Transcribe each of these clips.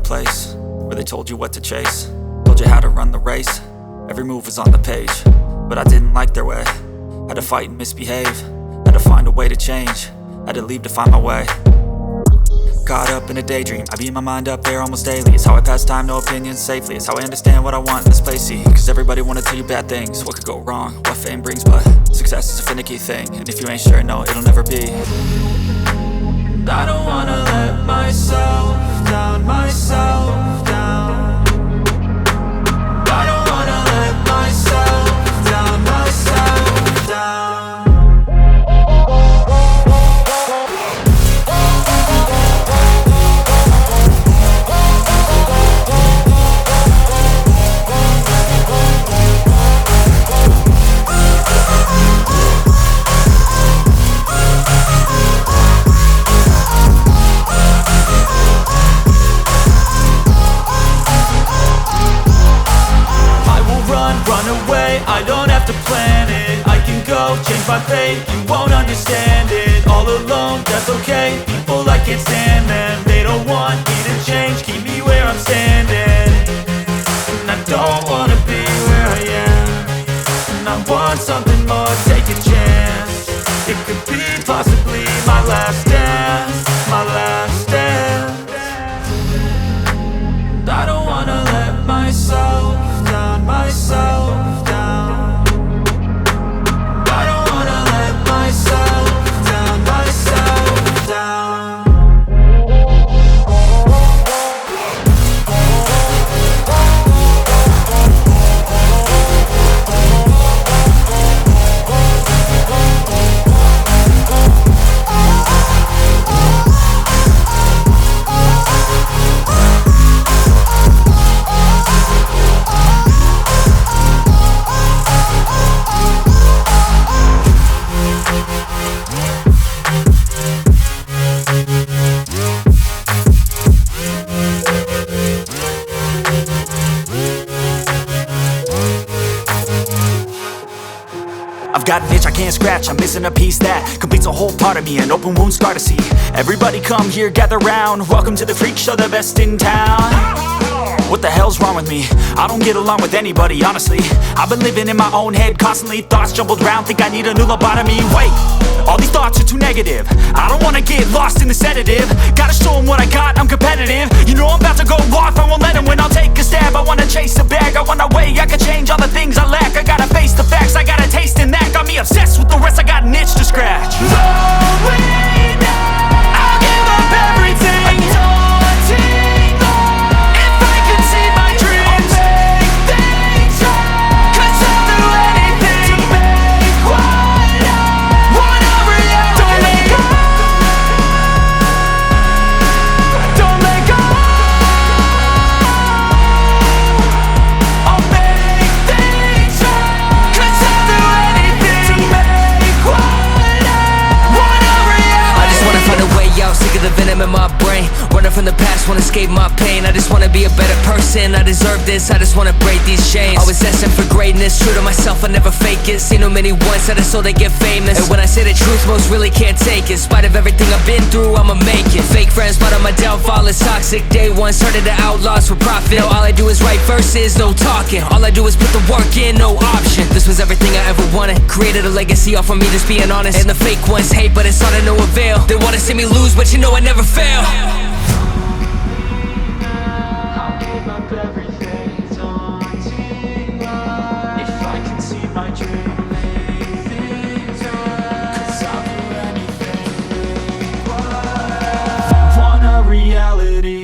place where they told you what to chase, told you how to run the race. Every move was on the page, but I didn't like their way. Had to fight and misbehave, had to find a way to change, had to leave to find my way. Caught up in a daydream, I beat my mind up there almost daily. It's how I pass time, no opinions safely. It's how I understand what I want in this place, see. Cause everybody wanna tell you bad things, what could go wrong, what fame brings. But success is a finicky thing, and if you ain't sure, no, it'll never be. I don't wanna let myself down, myself down. I don't wanna let myself down, myself down. I don't have to plan it, I can go change my fate. You won't understand it, all alone, that's okay. People I can't stand them, they don't want me to change. Keep me where I'm standing, and I don't wanna be where I am. And I want something more, take a chance. It could be possibly my last dance, my last dance. I don't wanna let myself down, myself down. I've got an itch I can't scratch, I'm missing a piece that completes a whole part of me, an open wound scar to see. Everybody come here, gather round, welcome to the freak show, the best in town. What the hell's wrong with me? I don't get along with anybody, honestly. I've been living in my own head constantly, thoughts jumbled round, think I need a new lobotomy. Wait, all these thoughts are too negative, I don't wanna get lost in the sedative. Gotta show them what I got, I'm competitive. You know I'm about to go off, I won't let them win, I'll take a stab. I wanna chase a bag, I want a way I can change all the things I lack. I gotta face the facts, I got a taste in that. Got me obsessed with the rest, I got an itch to scratch. I'll give up everything. The venom in my brain, running from the past, wanna escape my pain. I just wanna be a better person, I deserve this, I just wanna break these chains. Always asking for greatness, true to myself, I never fake it. Seen too many once that I so they get famous. And when I say the truth, most really can't take it. In spite of everything I've been through, I'ma make it. Fake friends, but on my downfall is toxic. Day one, started the outlaws for profit. Now all I do is write verses, no talking. All I do is put the work in, no option. This was everything I ever wanted, created a legacy off of me just being honest. And the fake ones hate, but it's all to no avail. They wanna see me lose, but you know I never fail. I'll give up everything, daunting life. If I can see my dream, lay things right. 'Cause I'll do anything. Want a reality.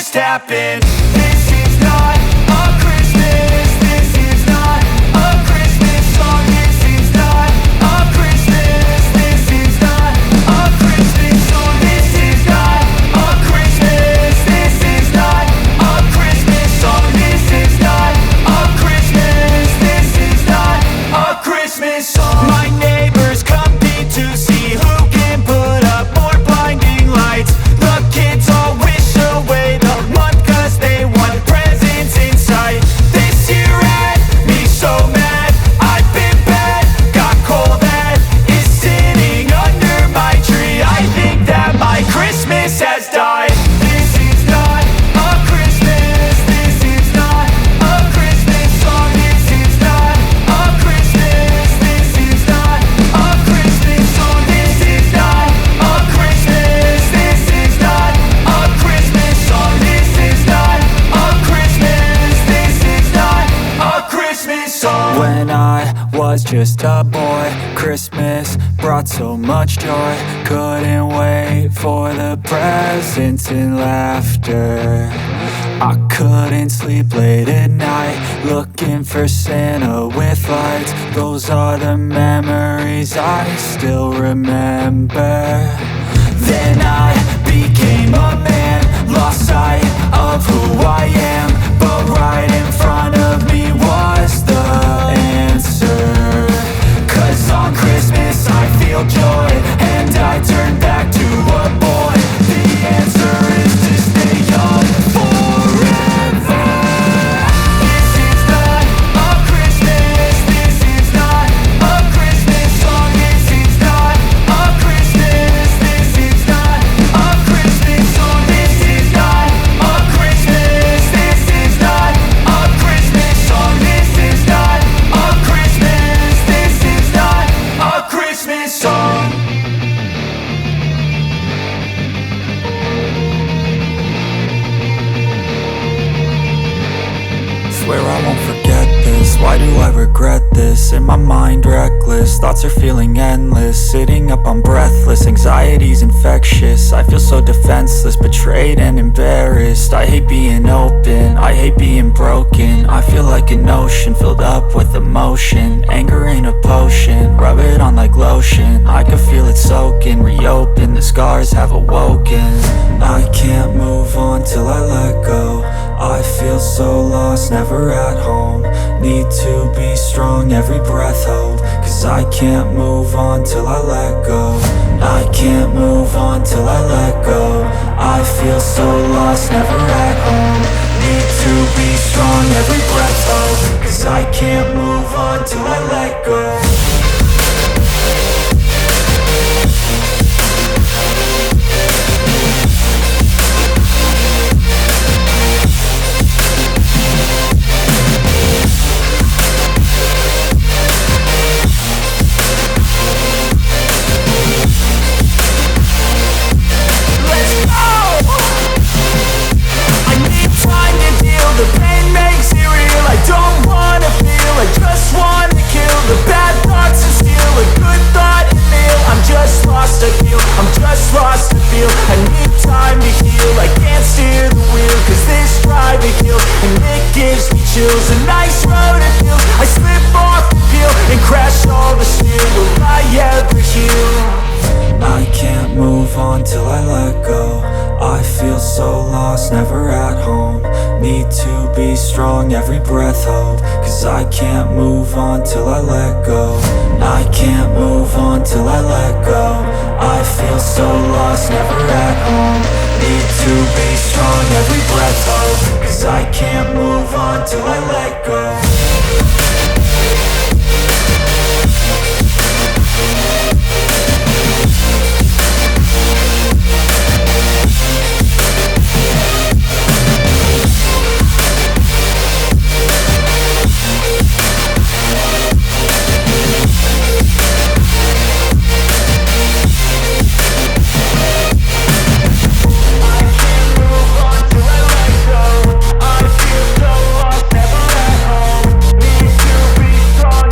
just happened. This is not a Christmas. This is not a Christmas song. This is not a Christmas. This is not a Christmas song. This is not a Christmas. This is not a Christmas song. This is not a Christmas. This is not a Christmas song. My neighbors compete to see who can put up more blinding lights. The kids all wish away the month 'cause they want presents in sight. This year had me so mad, I've been bad, got coal that is sitting under my tree. I think that my Christmas has died. This is not a Christmas. This is not a Christmas song. This is not a Christmas. This is not a Christmas song. This is not a Christmas. This is not a Christmas song. This is not a Christmas. This is not a Christmas song. When I was just a boy, Christmas brought so much joy. Couldn't wait for the presents and laughter. I couldn't sleep late at night, looking for Santa with lights. Those are the memories I still remember. Then I became a man, lost sight of who I am. But right in front of me was the answer. 'Cause on Christmas I feel joy, and I turn back to a boy. The answer is to stay young forever. This is not a Christmas. This is not a Christmas song. This is not a Christmas. This is not a Christmas song. This is not a Christmas. This is not a Christmas song. This is not a Christmas. This is not a Christmas song. Swear I won't forget this. Why do I regret this? In my mind reckless, thoughts are feeling endless. Sitting up I'm breathless, anxiety's infectious. I feel so defenseless, betrayed and embarrassed. I hate being open, I hate being broken. I feel like an ocean filled up with emotion. Anger ain't a potion, rub it on like lotion. I can feel it soaking, reopen, the scars have awoken. I can't move on till I let go. I feel so lost, never at home. Need to be strong, every breath hold. 'Cause I can't move on till I let go. I can't move on till I let go. I feel so lost, never at home. Need to be strong, every breath hold. 'Cause I can't move on till I let go. The pain makes it real. I don't wanna feel, I just wanna kill the bad thoughts and steal a good thought and meal. I'm just lost to feel, I'm just lost to feel. I need time to heal, I can't steer the wheel. 'Cause this drive to kill, and it gives me chills. A nice road it feels, I slip off the peel and crash all the steel. Will I ever heal? I can't move on till I let go. I feel so lost, never at home. Need to be strong, every breath hold. 'Cause I can't move on till I let go. I can't move on till I let go. I feel so lost, never at home. Need to be strong, every breath hold. 'Cause I can't move on till I let go. I feel so lost, never at home. Need to be strong.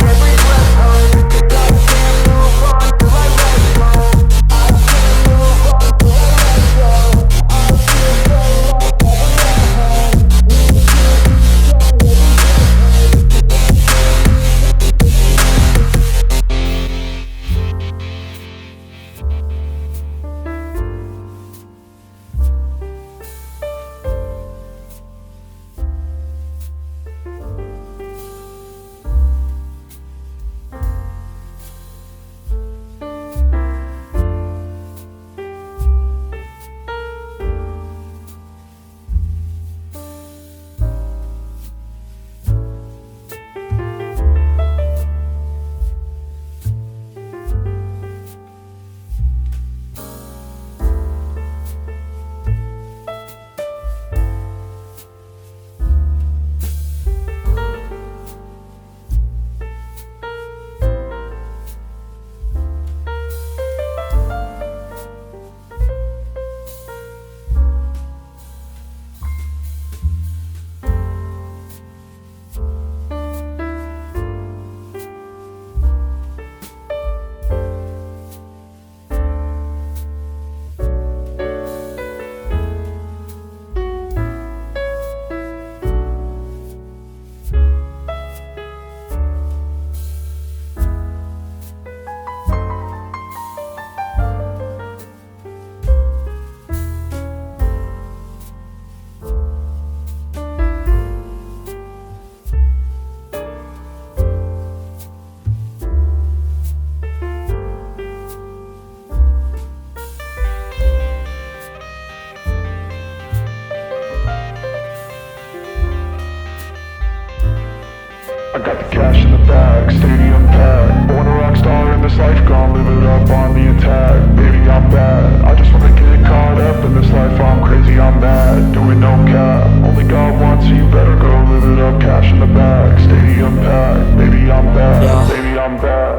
life, gon' live it up on the attack. Baby, I'm bad, I just wanna get caught up in this life. I'm crazy, I'm mad, doing no cap. Only God wants you, better go live it up. Cash in the bag, stadium packed. Baby, I'm bad, Yeah. baby, I'm bad.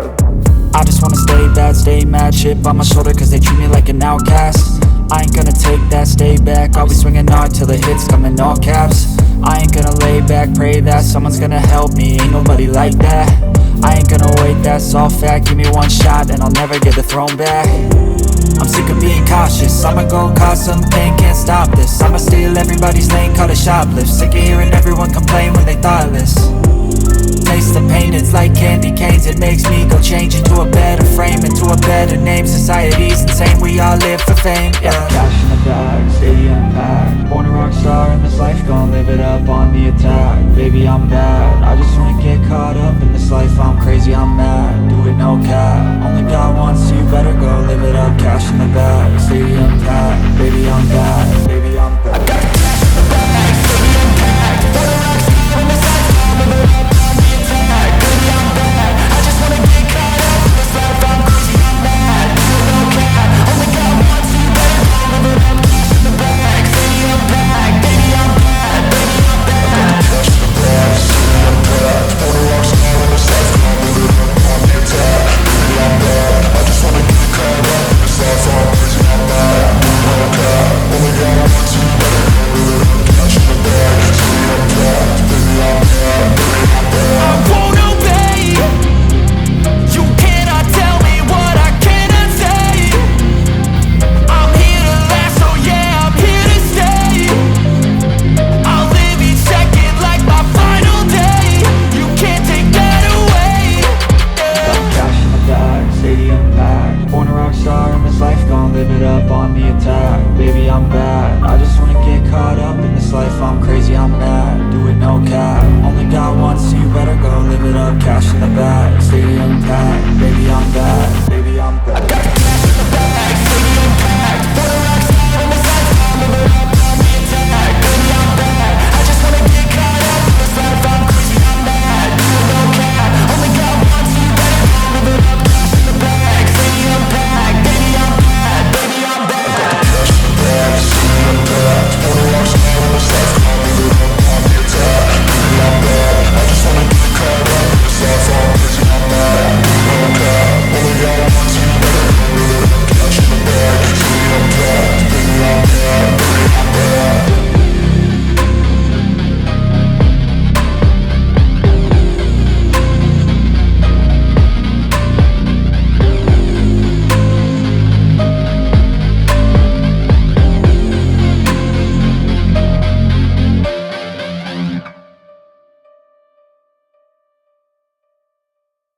I just wanna stay bad, stay mad. Chip on my shoulder cause they treat me like an outcast. I ain't gonna take that, stay back. I'll be swinging hard till the hits come in all caps. I ain't gonna lay back, pray that someone's gonna help me. Ain't nobody like that. I ain't gonna wait, that's all fact. Give me one shot and I'll never get the throne back. I'm sick of being cautious, I'ma go cause some pain, can't stop this. I'ma steal everybody's lane, call it shoplift. Sick of hearing everyone complain when they thoughtless. Taste the pain, it's like candy canes. It makes me go change into a better frame, into a better name. Society's insane, we all live for fame, yeah. Cash in the bag, stadium packed. Born a rock star in this life, gon' live it up on the attack. Baby, I'm bad, I just wanna get caught up in this life. I'm crazy, I'm mad, do it no cap. Only God wants you, better go live it up. Cash in the bag, stadium packed. Baby, I'm bad, baby, I'm bad. I got cash in the bag, stadium packed. Born a rock star in this life, gon' live it up. Live it up on the attack. Baby, I'm bad, I just wanna get caught up in this life. I'm crazy, I'm mad, do it no cap. Only God wants you, better go live it up. Cash in the bag, stadium packed. Baby, I'm bad.